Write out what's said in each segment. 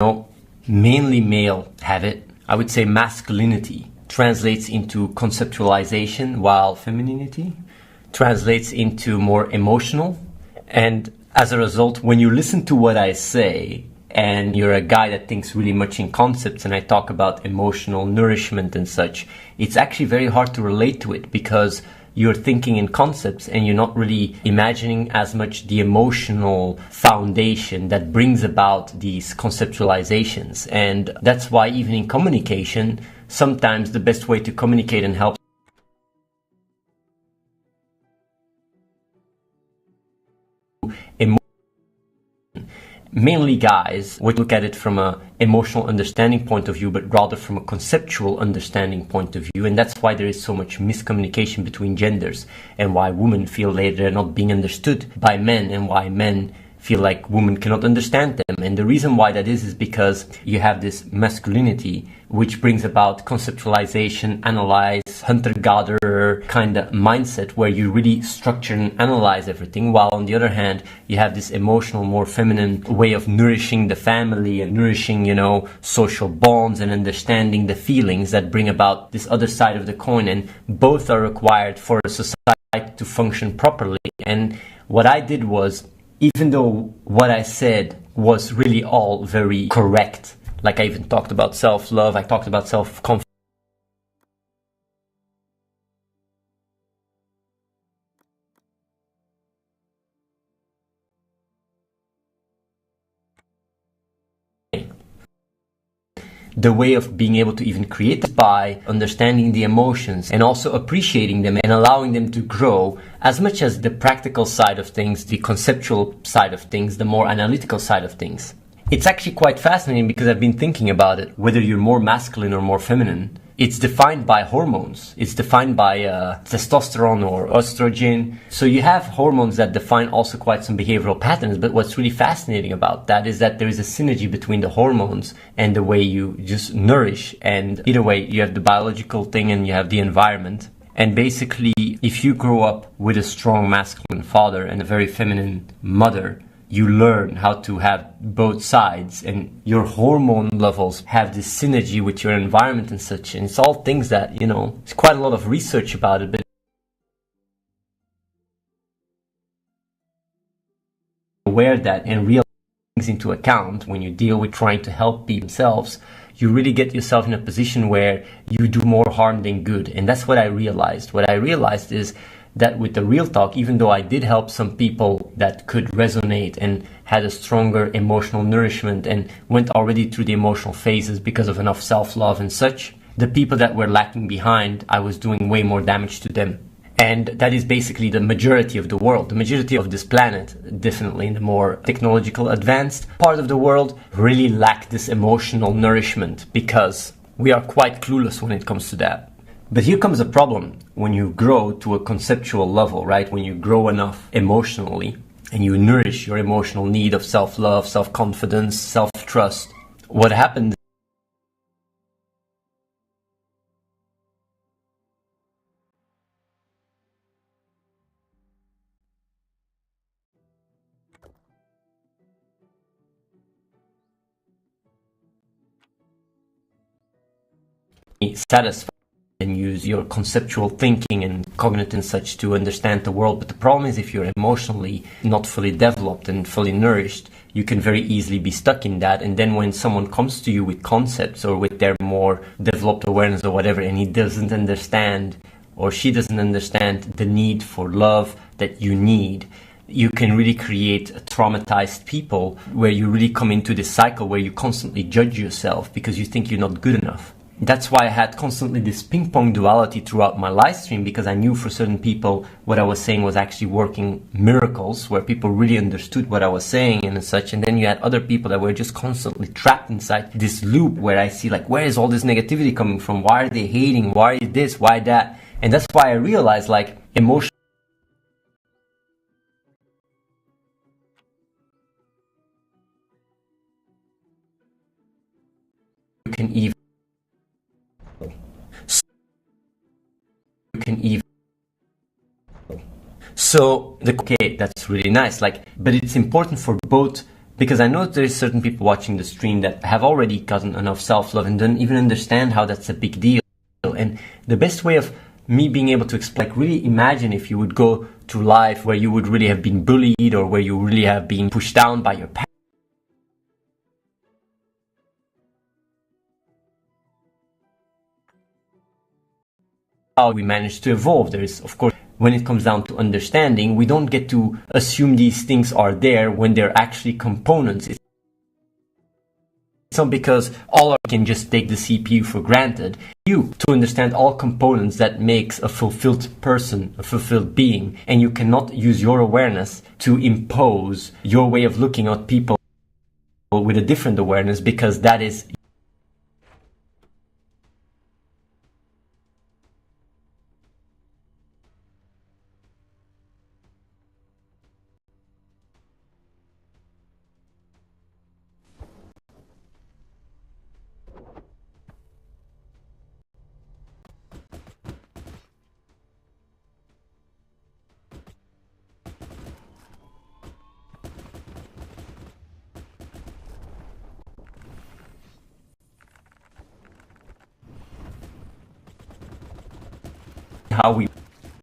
know, mainly male have it. I would say masculinity translates into conceptualization, while femininity translates into more emotional. And as a result, when you listen to what I say, and you're a guy that thinks really much in concepts, and I talk about emotional nourishment and such, it's actually very hard to relate to it because you're thinking in concepts and you're not really imagining as much the emotional foundation that brings about these conceptualizations. And that's why even in communication, sometimes the best way to communicate and help mainly guys would look at it from an emotional understanding point of view, but rather from a conceptual understanding point of view. And that's why there is so much miscommunication between genders, and why women feel they're not being understood by men, and why men feel like women cannot understand them. And the reason why that is because you have this masculinity which brings about conceptualization, analyze, hunter-gatherer kind of mindset where you really structure and analyze everything, while on the other hand you have this emotional, more feminine way of nourishing the family and nourishing, you know, social bonds and understanding the feelings that bring about this other side of the coin. And both are required for a society to function properly. And what I did was, even though what I said was really all very correct, like I even talked about self-love, I talked about self-confidence, the way of being able to even create this by understanding the emotions and also appreciating them and allowing them to grow, as much as the practical side of things, the conceptual side of things, the more analytical side of things. It's actually quite fascinating because I've been thinking about it, whether you're more masculine or more feminine. It's defined by hormones. It's defined by testosterone or estrogen. So you have hormones that define also quite some behavioral patterns. But what's really fascinating about that is that there is a synergy between the hormones and the way you just nourish. And either way, you have the biological thing and you have the environment. And basically, if you grow up with a strong masculine father and a very feminine mother, you learn how to have both sides, and your hormone levels have this synergy with your environment and such. And it's all things that, you know, there's quite a lot of research about it, but aware that and real things into account when you deal with trying to help people themselves, you really get yourself in a position where you do more harm than good. And that's what I realized. What I realized is that with the real talk, even though I did help some people that could resonate and had a stronger emotional nourishment and went already through the emotional phases because of enough self-love and such, the people that were lacking behind, I was doing way more damage to them. And that is basically the majority of the world. The majority of this planet, definitely in the more technological advanced part of the world, really lack this emotional nourishment because we are quite clueless when it comes to that. But here comes a problem when you grow to a conceptual level, right? When you grow enough emotionally and you nourish your emotional need of self-love, self-confidence, self-trust, what happens is satisfied and use your conceptual thinking and cognitive and such to understand the world. But the problem is, if you're emotionally not fully developed and fully nourished, you can very easily be stuck in that. And then when someone comes to you with concepts or with their more developed awareness or whatever, and he doesn't understand or she doesn't understand the need for love that you need, you can really create traumatized people where you really come into this cycle where you constantly judge yourself because you think you're not good enough. That's why I had constantly this ping-pong duality throughout my live stream, because I knew for certain people what I was saying was actually working miracles, where people really understood what I was saying and such. And then you had other people that were just constantly trapped inside this loop where I see like, where is all this negativity coming from? Why are they hating? Why is this? Why that? And that's why I realized like emotion can even So, okay, that's really nice. Like, but it's important for both Because I know there's certain people watching the stream that have already gotten enough self-love and don't even understand how that's a big deal. And the best way of me being able to explain, like, really imagine if you would go through life where you would really have been bullied or where you really have been pushed down by your parents. How we manage to evolve. There is, of course, when it comes down to understanding, we don't get to assume these things are there when they're actually components. It's not because all of us can just take the CPU for granted. You to understand all components that makes a fulfilled person, a fulfilled being, and you cannot use your awareness to impose your way of looking at people with a different awareness, because that is how we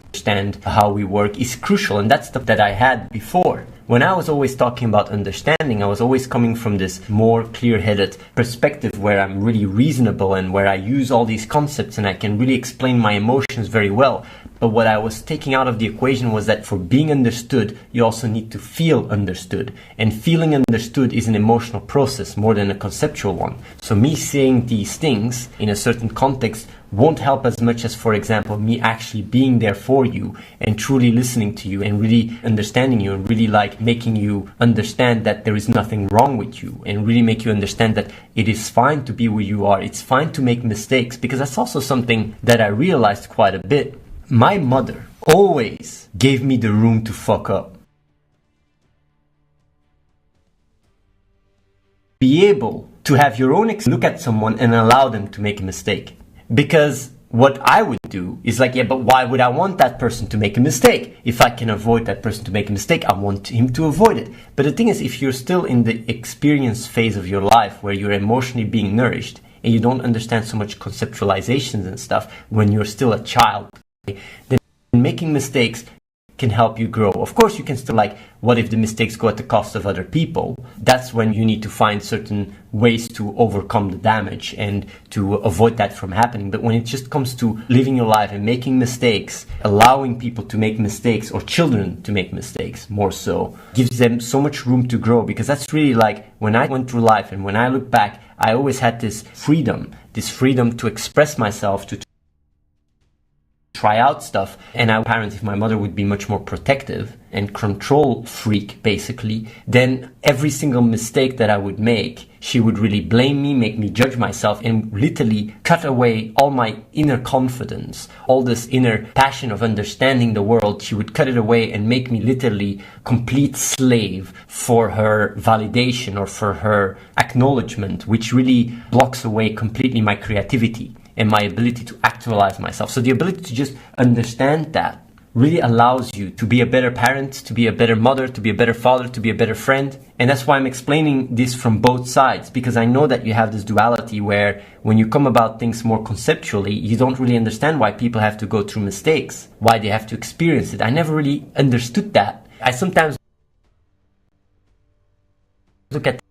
understand how we work is crucial, and that's stuff that I had before. When I was always talking about understanding, I was always coming from this more clear-headed perspective where I'm really reasonable and where I use all these concepts and I can really explain my emotions very well. But what I was taking out of the equation was that for being understood, you also need to feel understood. And feeling understood is an emotional process more than a conceptual one. So me saying these things in a certain context won't help as much as, for example, me actually being there for you and truly listening to you and really understanding you and really like making you understand that there is nothing wrong with you and really make you understand that it is fine to be where you are. It's fine to make mistakes, because that's also something that I realized quite a bit. My mother always gave me the room to fuck up. Be able to have your own look at someone and allow them to make a mistake. Because what I would do is like, yeah, but why would I want that person to make a mistake? If I can avoid that person to make a mistake, I want him to avoid it. But the thing is, if you're still in the experience phase of your life where you're emotionally being nourished and you don't understand so much conceptualizations and stuff when you're still a child, then making mistakes can help you grow. Of course, you can still like, what if the mistakes go at the cost of other people? That's when you need to find certain ways to overcome the damage and to avoid that from happening. But when it just comes to living your life and making mistakes, allowing people to make mistakes, or children to make mistakes more so, gives them so much room to grow. Because that's really like, when I went through life and when I look back, I always had this freedom to express myself, to try out stuff. And our parents, if my mother would be much more protective and control freak basically, then every single mistake that I would make, she would really blame me, make me judge myself, and literally cut away all my inner confidence, all this inner passion of understanding the world. She would cut it away and make me literally complete slave for her validation or for her acknowledgement, which really blocks away completely my creativity and my ability to actualize myself. So the ability to just understand that really allows you to be a better parent, to be a better mother, to be a better father, to be a better friend. And that's why I'm explaining this from both sides, because I know that you have this duality where when you come about things more conceptually, you don't really understand why people have to go through mistakes, why they have to experience it. I never really understood that. I sometimes look at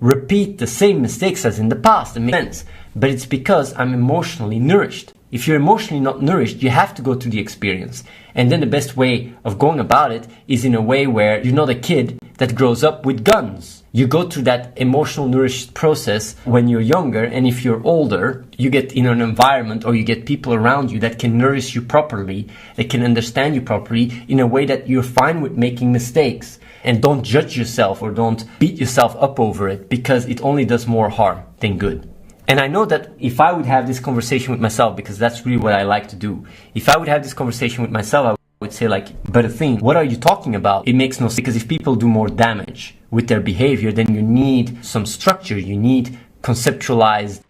repeat the same mistakes as in the past. It makes sense. But it's because I'm emotionally nourished. If you're emotionally not nourished, you have to go through the experience. And then the best way of going about it is in a way where you're not a kid that grows up with guns. You go through that emotional nourished process when you're younger, and if you're older, you get in an environment or you get people around you that can nourish you properly, that can understand you properly in a way that you're fine with making mistakes. And don't judge yourself or don't beat yourself up over it, because it only does more harm than good. And I know that if I would have this conversation with myself, because that's really what I like to do, if I would have this conversation with myself, I would say like, but Athene, what are you talking about? It makes no sense, because if people do more damage with their behavior, then you need some structure, you need conceptualized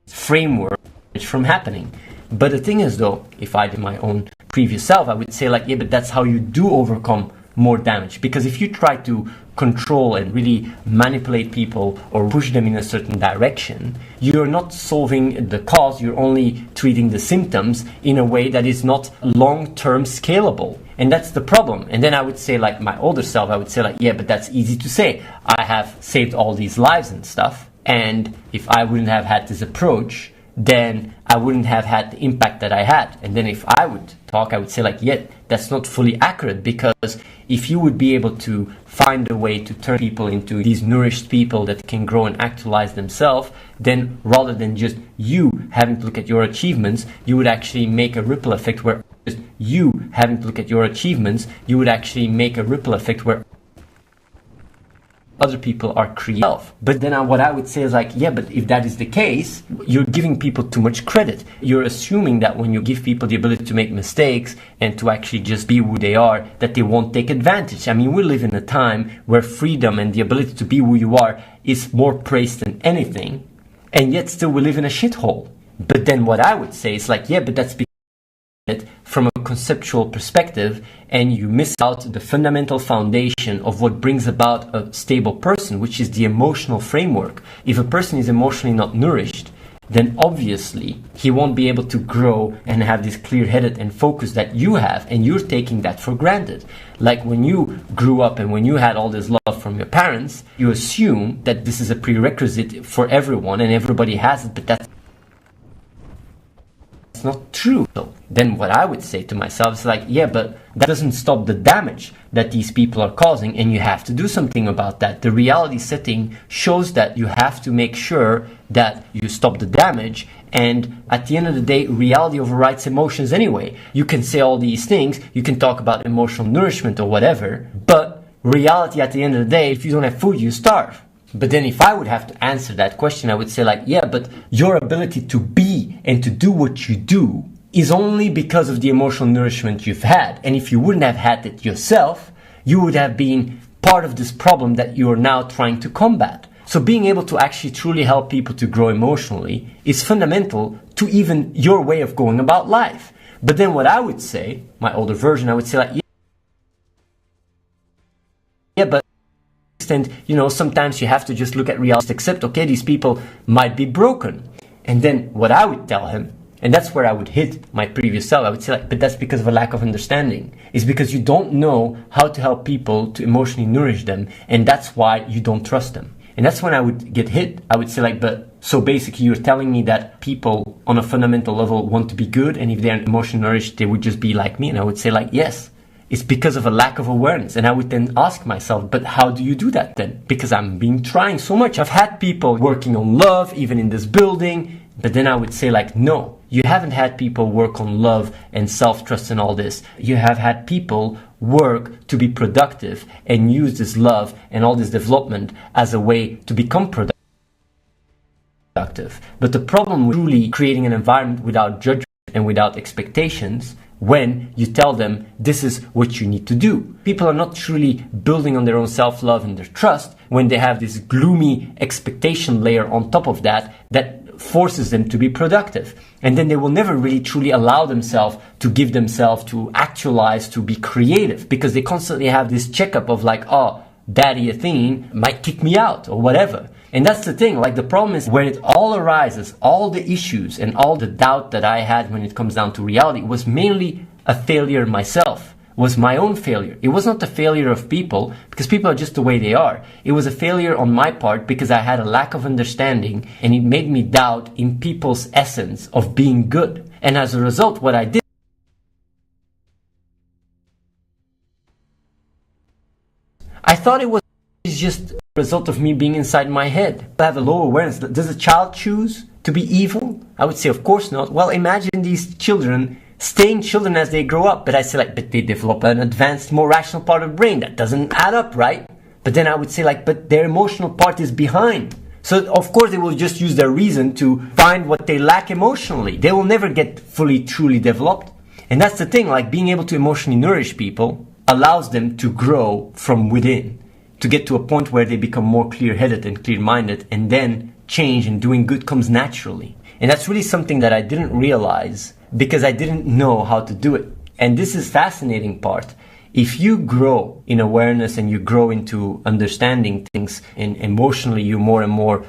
framework from happening. But the thing is though, if I did my own previous self, I would say like, yeah, but that's how you do overcome more damage. Because if you try to control and really manipulate people or push them in a certain direction, you're not solving the cause, you're only treating the symptoms in a way that is not long-term scalable. And that's the problem. And then I would say, like my older self, I would say like, yeah, but that's easy to say. I have saved all these lives and stuff. And if I wouldn't have had this approach, then I wouldn't have had the impact that I had. And then if I would talk, I would say like, yeah, that's not fully accurate, because if you would be able to find a way to turn people into these nourished people that can grow and actualize themselves, then rather than just you having to look at your achievements, you would actually make a ripple effect where you having to look at your achievements, you would actually make a ripple effect where other people are creative. But then what I would say is like, yeah, but if that is the case, you're giving people too much credit. You're assuming that when you give people the ability to make mistakes and to actually just be who they are, that they won't take advantage. I mean, we live in a time where freedom and the ability to be who you are is more praised than anything. And yet still we live in a shithole. But then what I would say is like, yeah, but that's because it from a conceptual perspective, and you miss out the fundamental foundation of what brings about a stable person, which is the emotional framework. If a person is emotionally not nourished, then obviously he won't be able to grow and have this clear-headed and focus that you have, and you're taking that for granted. Like when you grew up and when you had all this love from your parents, you assume that this is a prerequisite for everyone and everybody has it, but that's not true. So then what I would say to myself is like, yeah, but that doesn't stop the damage that these people are causing, and you have to do something about that. The reality setting shows that you have to make sure that you stop the damage, and at the end of the day, reality overrides emotions anyway. You can say all these things, you can talk about emotional nourishment or whatever, but reality at the end of the day, if you don't have food, you starve. But then if I would have to answer that question, I would say like, yeah, but your ability to be and to do what you do is only because of the emotional nourishment you've had. And if you wouldn't have had it yourself, you would have been part of this problem that you're now trying to combat. So being able to actually truly help people to grow emotionally is fundamental to even your way of going about life. But then what I would say, my older version, I would say like, yeah, but and sometimes you have to just look at reality, accept, okay, these people might be broken. And then what I would tell him, and that's where I would hit my previous self, I would say like, but that's because of a lack of understanding. It's because you don't know how to help people to emotionally nourish them, and that's why you don't trust them. And that's when I would get hit. I would say like, but so basically you're telling me that people on a fundamental level want to be good, and if they're emotionally nourished, they would just be like me. And I would say like, yes. It's because of a lack of awareness. And I would then ask myself, but how do you do that then? Because I've been trying so much. I've had people working on love, even in this building. But then I would say like, no, you haven't had people work on love and self-trust and all this. You have had people work to be productive and use this love and all this development as a way to become productive. But the problem with truly creating an environment without judgment and without expectations, when you tell them this is what you need to do. People are not truly building on their own self-love and their trust when they have this gloomy expectation layer on top of that forces them to be productive. And then they will never really truly allow themselves to give themselves to actualize, to be creative, because they constantly have this checkup of like, oh, Daddy Athene might kick me out or whatever. And that's the thing, like the problem is when it all arises, all the issues and all the doubt that I had when it comes down to reality was mainly a failure myself, was my own failure. It was not the failure of people, because people are just the way they are. It was a failure on my part because I had a lack of understanding, and it made me doubt in people's essence of being good. And as a result, what I did, I thought it was just a result of me being inside my head. I have a low awareness. Does a child choose to be evil? I would say, of course not. Well, imagine these children staying children as they grow up. But I say like, but they develop an advanced, more rational part of the brain. That doesn't add up, right? But then I would say like, but their emotional part is behind. So of course they will just use their reason to find what they lack emotionally. They will never get fully, truly developed. And that's the thing, like being able to emotionally nourish people allows them to grow from within, to get to a point where they become more clear-headed and clear-minded, and then change and doing good comes naturally. And that's really something that I didn't realize because I didn't know how to do it. And this is fascinating part, If you grow in awareness and you grow into understanding things, and emotionally you're more and more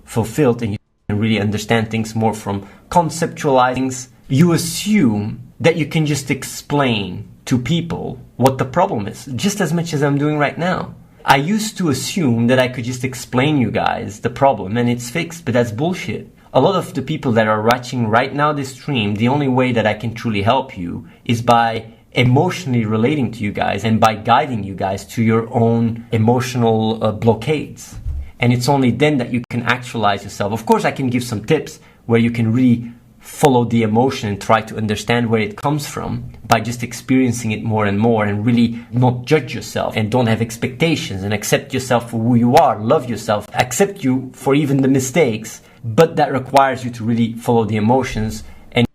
fulfilled and you can really understand things more from conceptualizing, you assume that you can just explain to people what the problem is, just as much as I'm doing right now. I used to assume that I could just explain you guys the problem and it's fixed, but that's bullshit. A lot of the people that are watching right now this stream, the only way that I can truly help you is by emotionally relating to you guys and by guiding you guys to your own emotional blockades. And it's only then that you can actualize yourself. Of course, I can give some tips where you can really follow the emotion and try to understand where it comes from by just experiencing it more and more, and really not judge yourself and don't have expectations and accept yourself for who you are, love yourself, accept you for even the mistakes. But that requires you to really follow the emotions and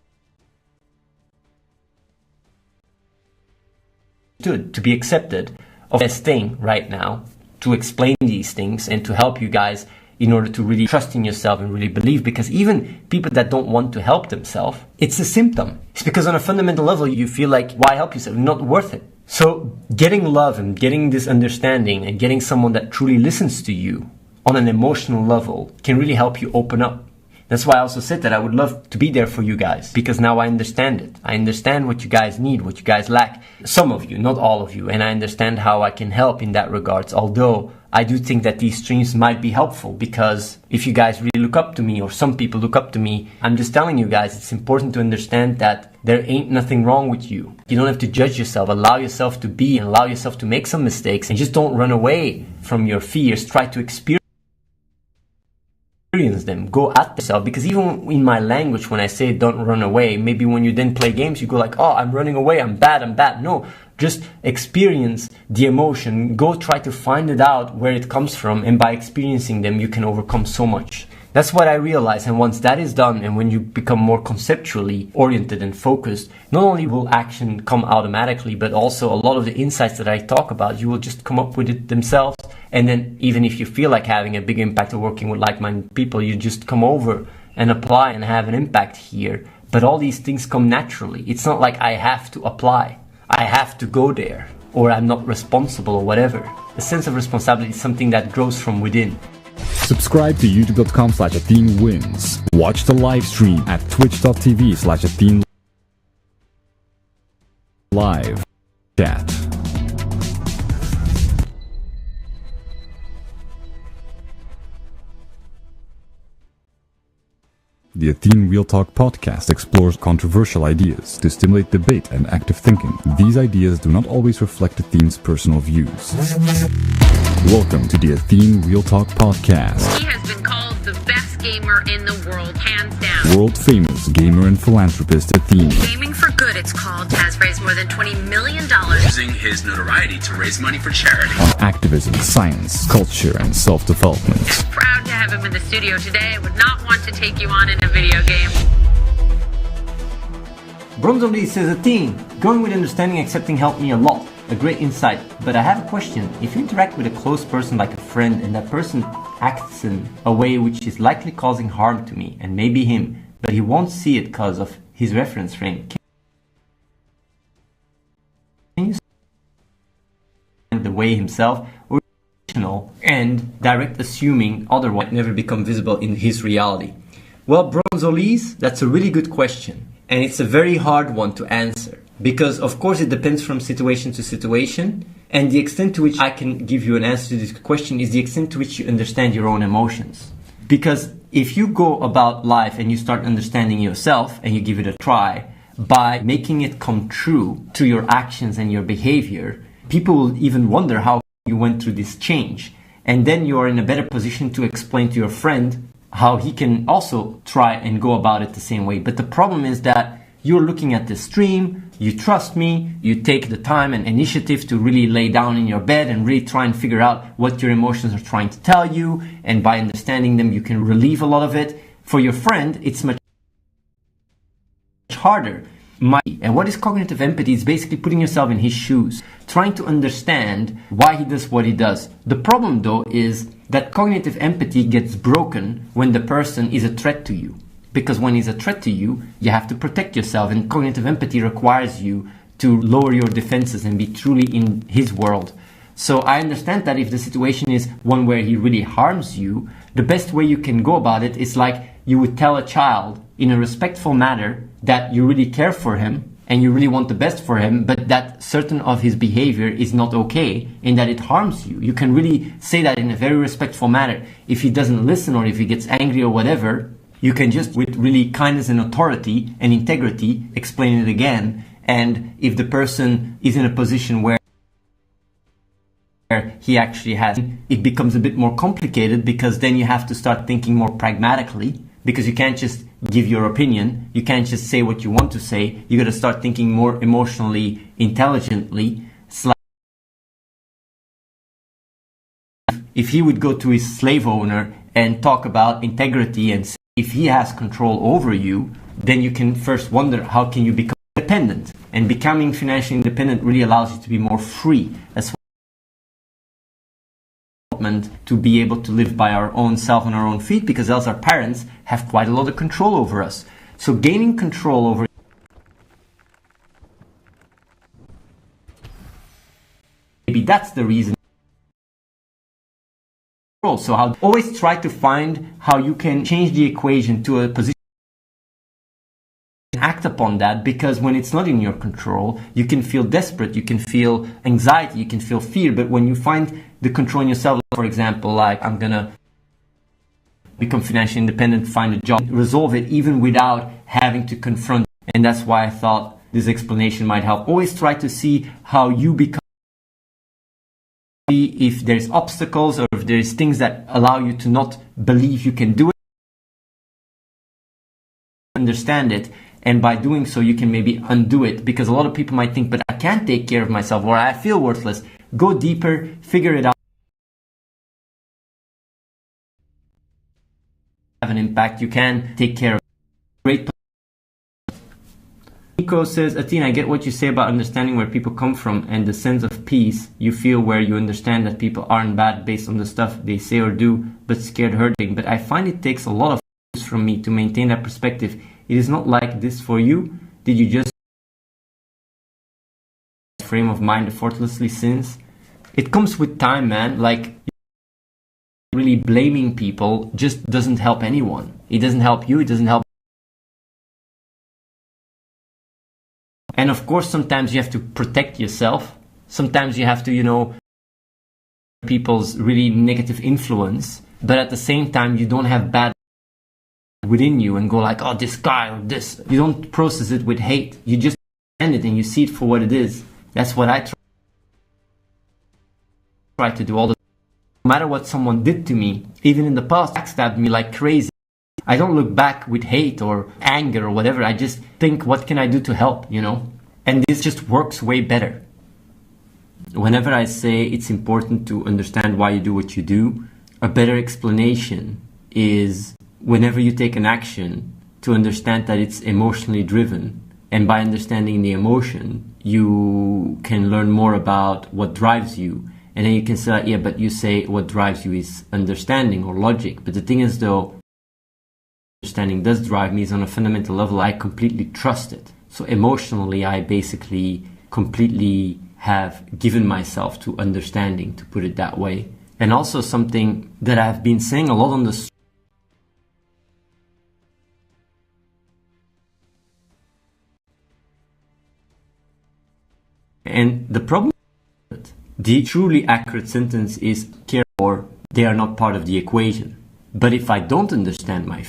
to be accepted of this thing right now, to explain these things and to help you guys in order to really trust in yourself and really believe. Because even people that don't want to help themselves, it's a symptom. It's because on a fundamental level you feel like, why help yourself? Not worth it. So getting love and getting this understanding and getting someone that truly listens to you on an emotional level can really help you open up. That's why I also said that I would love to be there for you guys, because now I understand it. I understand what you guys need, what you guys lack. Some of you, not all of you. And I understand how I can help in that regards. Although I do think that these streams might be helpful, because if you guys really look up to me, or some people look up to me, I'm just telling you guys, it's important to understand that there ain't nothing wrong with you. You don't have to judge yourself. Allow yourself to be and allow yourself to make some mistakes, and just don't run away from your fears. Try to experience them, go at yourself. Because even in my language, when I say don't run away, maybe when you then play games you go like, oh, I'm running away, I'm bad. No, just experience the emotion, go try to find it out where it comes from, and by experiencing them you can overcome so much. That's what I realized. And once that is done, and when you become more conceptually oriented and focused, not only will action come automatically, but also a lot of the insights that I talk about, you will just come up with it themselves. And then even if you feel like having a big impact or working with like-minded people, you just come over and apply and have an impact here. But all these things come naturally. It's not like I have to apply, I have to go there, or I'm not responsible or whatever. The sense of responsibility is something that grows from within. Subscribe to youtube.com/AtheneWins. Watch the live stream at twitch.tv/AtheneLive. Chat. The Athene Real Talk podcast explores controversial ideas to stimulate debate and active thinking. These ideas do not always reflect Athene's personal views. Welcome to the Athene Real Talk podcast. He has been called the best gamer in the world, hands down. World famous gamer and philanthropist Athene. Gaming for Good, it's called, has raised more than $20 million. Using his notoriety to raise money for charity. On activism, science, culture, and self-development. Proud to have him in the studio today. I would not want to take you on in a video game. Bronzoli says, Athene, going with understanding and accepting helped me a lot. A great insight. But I have a question. If you interact with a close person like a friend, and that person acts in a way which is likely causing harm to me, and maybe him, but he won't see it because of his reference frame, can you the way himself, or and direct assuming otherwise never become visible in his reality? Well, Bronzolis, that's a really good question, and it's a very hard one to answer, because of course it depends from situation to situation, and the extent to which I can give you an answer to this question is the extent to which you understand your own emotions. Because if you go about life and you start understanding yourself and you give it a try, by making it come true to your actions and your behavior, people will even wonder how you went through this change. And then you are in a better position to explain to your friend how he can also try and go about it the same way. But the problem is that you're looking at the stream, you trust me, you take the time and initiative to really lay down in your bed and really try and figure out what your emotions are trying to tell you. And by understanding them, you can relieve a lot of it. For your friend, it's much harder. And what is cognitive empathy? It's basically putting yourself in his shoes, trying to understand why he does what he does. The problem, though, is that cognitive empathy gets broken when the person is a threat to you. Because when he's a threat to you, you have to protect yourself, and cognitive empathy requires you to lower your defenses and be truly in his world. So I understand that if the situation is one where he really harms you, the best way you can go about it is like you would tell a child in a respectful manner that you really care for him and you really want the best for him, but that certain of his behavior is not okay and that it harms you. You can really say that in a very respectful manner. If he doesn't listen or if he gets angry or whatever, you can just, with really kindness and authority and integrity, explain it again. And if the person is in a position where he actually has, it becomes a bit more complicated, because then you have to start thinking more pragmatically, because you can't just give your opinion. You can't just say what you want to say. You got to start thinking more emotionally, intelligently. If he would go to his slave owner and talk about integrity and say, if he has control over you, then you can first wonder, how can you become independent? And becoming financially independent really allows you to be more free. That's to be able to live by our own self on our own feet, because else our parents have quite a lot of control over us. So gaining control over, maybe that's the reason. So I'll always try to find how you can change the equation to a position, act upon that, because when it's not in your control, you can feel desperate, you can feel anxiety, you can feel fear. But when you find the control in yourself, for example, like, I'm gonna become financially independent, find a job, resolve it even without having to confront. And that's why I thought this explanation might help. Always try to see how you become, if there's obstacles or if there's things that allow you to not believe you can do it, understand it. And by doing so, you can maybe undo it, because a lot of people might think, but I can't take care of myself, or I feel worthless. Go deeper, figure it out. Have an impact. You can take care of great. Nico says, Athena, I get what you say about understanding where people come from and the sense of peace you feel where you understand that people aren't bad based on the stuff they say or do, but scared hurting. But I find it takes a lot of focus from me to maintain that perspective. It is not like this for you. Did you just frame of mind effortlessly since? It comes with time, man. Like, really blaming people just doesn't help anyone. It doesn't help you. It doesn't help. And of course, sometimes you have to protect yourself. Sometimes you have to, people's really negative influence. But at the same time, you don't have bad within you and go like, oh, this guy or this. You don't process it with hate. You just end it and you see it for what it is. That's what I try to do all the time. No matter what someone did to me, even in the past, backstabbed me like crazy, I don't look back with hate or anger or whatever. I just think, what can I do to help, And this just works way better. Whenever I say it's important to understand why you do what you do, a better explanation is whenever you take an action, to understand that it's emotionally driven. And by understanding the emotion, you can learn more about what drives you. And then you can say, yeah, but you say what drives you is understanding or logic. But the thing is, though, understanding does drive me is on a fundamental level, I completely trust it. So emotionally, I basically completely have given myself to understanding, to put it that way. And also something that I've been saying a lot on the and the problem, the truly accurate sentence is care or they are not part of the equation. But if I don't understand my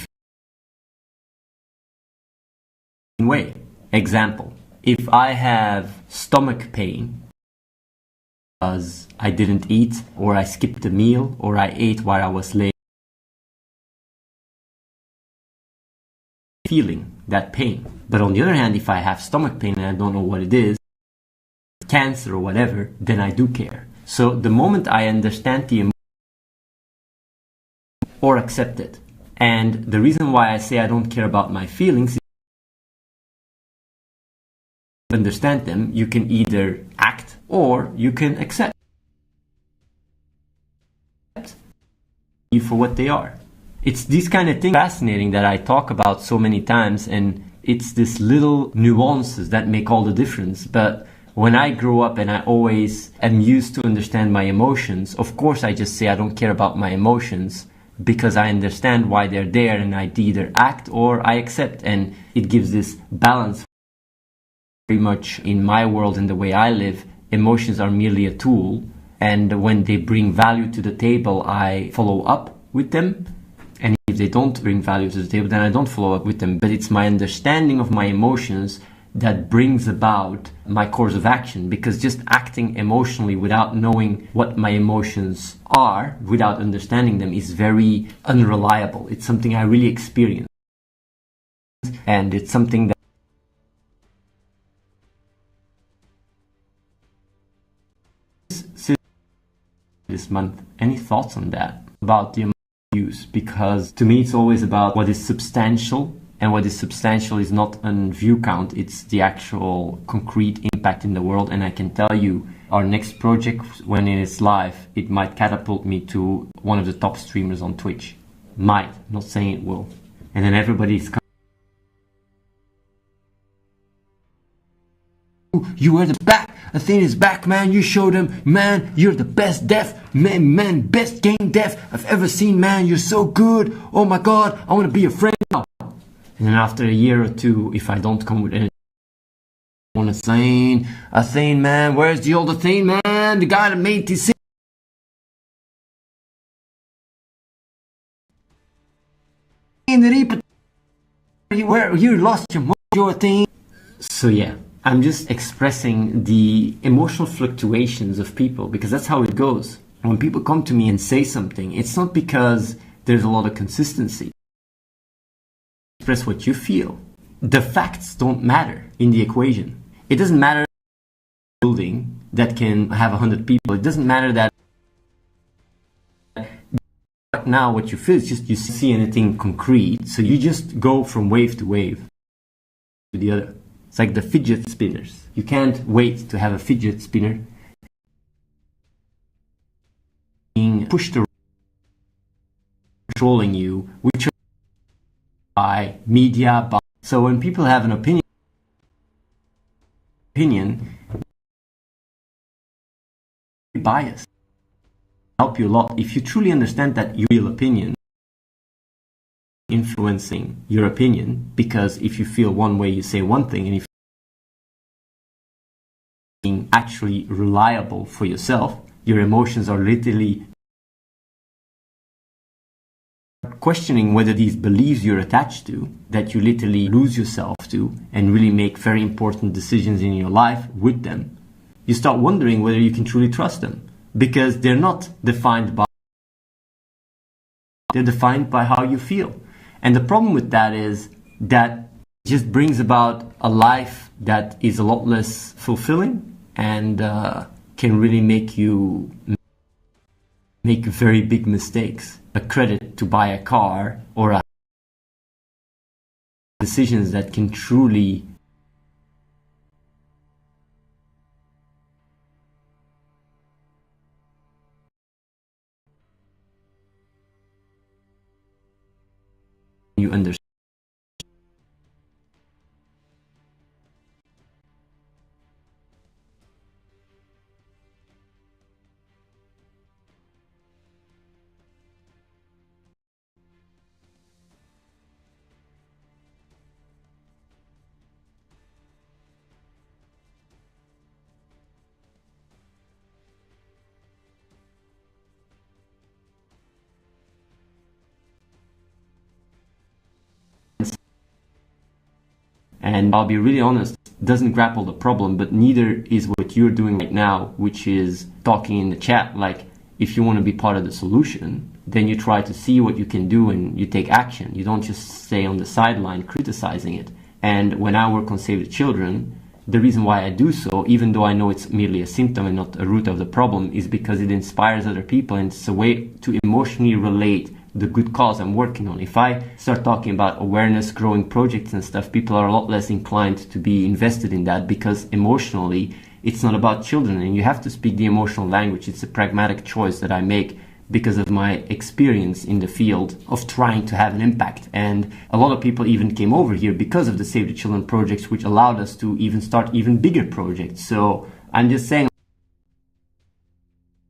way, example, if I have stomach pain because I didn't eat, or I skipped a meal, or I ate while I was late, feeling that pain. But on the other hand, if I have stomach pain and I don't know what it is, cancer or whatever, then I do care. So the moment I understand the emotion or accept it, and the reason why I say I don't care about my feelings is understand them, you can either act or you can accept for what they are. It's these kind of things fascinating that I talk about so many times, and it's this little nuances that make all the difference. But when I grow up and I always am used to understand my emotions, of course I just say I don't care about my emotions because I understand why they're there, and I either act or I accept, and it gives this balance. Very much in my world and the way I live, emotions are merely a tool, and when they bring value to the table, I follow up with them. And if they don't bring value to the table, then I don't follow up with them. But it's my understanding of my emotions that brings about my course of action, because just acting emotionally without knowing what my emotions are, without understanding them, is very unreliable. It's something I really experience, and it's something that this month. Any thoughts on that, about the use? Because to me it's always about what is substantial, and what is substantial is not a view count, it's the actual concrete impact in the world. And I can tell you, our next project, when it is live, it might catapult me to one of the top streamers on Twitch. Might, not saying it will. And then everybody's you were the back, Athene is back, man, you showed them, man, you're the best dev, man, best game dev I've ever seen, man, you're so good, oh my god, I want to be your friend now. And then after a year or two, if I don't come with anything, I want to Athene, man, where's the old Athene, man, the guy that made TC. Where you lost your mojo, Athene. So yeah, I'm just expressing the emotional fluctuations of people, because that's how it goes. When people come to me and say something, it's not because there's a lot of consistency. Express what you feel. The facts don't matter in the equation. It doesn't matter a building that can have 100 people. It doesn't matter that now what you feel is just you see anything concrete, so you just go from wave to wave to the other. It's like the fidget spinners. You can't wait to have a fidget spinner being pushed around, controlling you, which are by media. So when people have an opinion, bias help you a lot. If you truly understand that your real opinion influencing your opinion, because if you feel one way, you say one thing, and if being actually reliable for yourself, your emotions are literally questioning whether these beliefs you're attached to, that you literally lose yourself to and really make very important decisions in your life with them, you start wondering whether you can truly trust them, because they're not defined by, they're defined by how you feel. And the problem with that is that it just brings about a life that is a lot less fulfilling, and can really make you make very big mistakes. A credit to buy a car, or decisions that can truly you understand. And I'll be really honest, doesn't grapple the problem, but neither is what you're doing right now, which is talking in the chat. Like, if you want to be part of the solution, then you try to see what you can do and you take action. You don't just stay on the sideline criticizing it. And when I work on Save the Children, the reason why I do so, even though I know it's merely a symptom and not a root of the problem, is because it inspires other people, and it's a way to emotionally relate the good cause I'm working on. If I start talking about awareness growing projects and stuff, people are a lot less inclined to be invested in that, because emotionally it's not about children, and you have to speak the emotional language. It's a pragmatic choice that I make because of my experience in the field of trying to have an impact. And a lot of people even came over here because of the Save the Children projects, which allowed us to even start even bigger projects. So I'm just saying,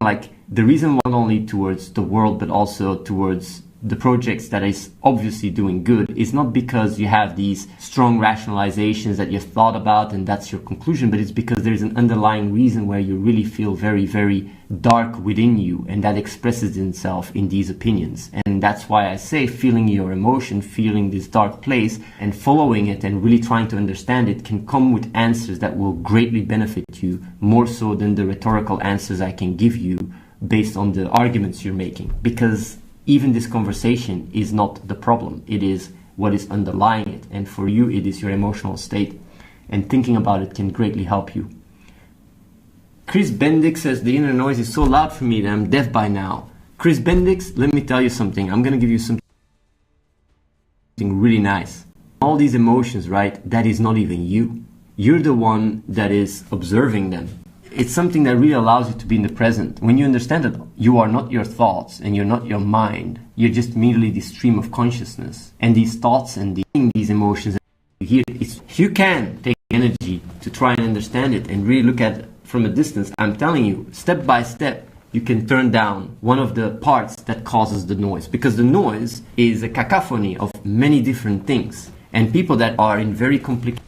like, the reason not only towards the world, but also towards the projects that is obviously doing good is not because you have these strong rationalizations that you've thought about and that's your conclusion, but it's because there's an underlying reason where you really feel very, very dark within you, and that expresses itself in these opinions. And that's why I say feeling your emotion, feeling this dark place and following it and really trying to understand it can come with answers that will greatly benefit you, more so than the rhetorical answers I can give you based on the arguments you're making. Because even this conversation is not the problem, it is what is underlying it. And for you, it is your emotional state. And thinking about it can greatly help you. Chris Bendix says, the inner noise is so loud for me that I'm deaf by now. Chris Bendix, let me tell you something. I'm going to give you something really nice. All these emotions, right, that is not even you. You're the one that is observing them. It's something that really allows you to be in the present. When you understand that you are not your thoughts and you're not your mind, you're just merely the stream of consciousness. And these thoughts and these emotions, you can take energy to try and understand it and really look at it from a distance. I'm telling you, step by step, you can turn down one of the parts that causes the noise. Because the noise is a cacophony of many different things. And people that are in very complicated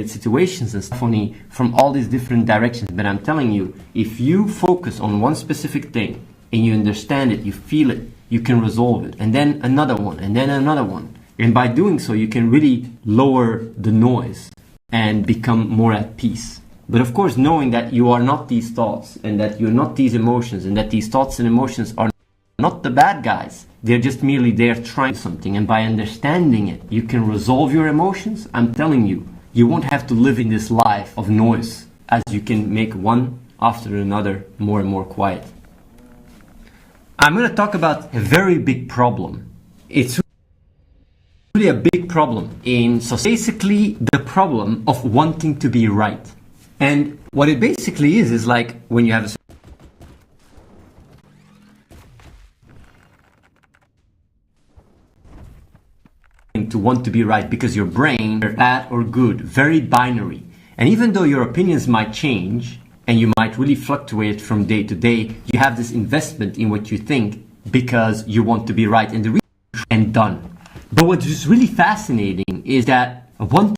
situations and stuff from all these different directions. But I'm telling you, if you focus on one specific thing and you understand it, you feel it, you can resolve it, and then another one, and then another one. And by doing so, you can really lower the noise and become more at peace. But of course, knowing that you are not these thoughts and that you're not these emotions and that these thoughts and emotions are not the bad guys. They're just merely there trying something. And by understanding it, you can resolve your emotions. I'm telling you, you won't have to live in this life of noise, as you can make one after another more and more quiet. I'm going to talk about a very big problem. It's really a big problem in society. Basically, the problem of wanting to be right. And what it basically is like when you have a to want to be right, because your brain are bad or good, very binary. And even though your opinions might change and you might really fluctuate from day to day, you have this investment in what you think because you want to be right and the reason and done. But what is really fascinating is that one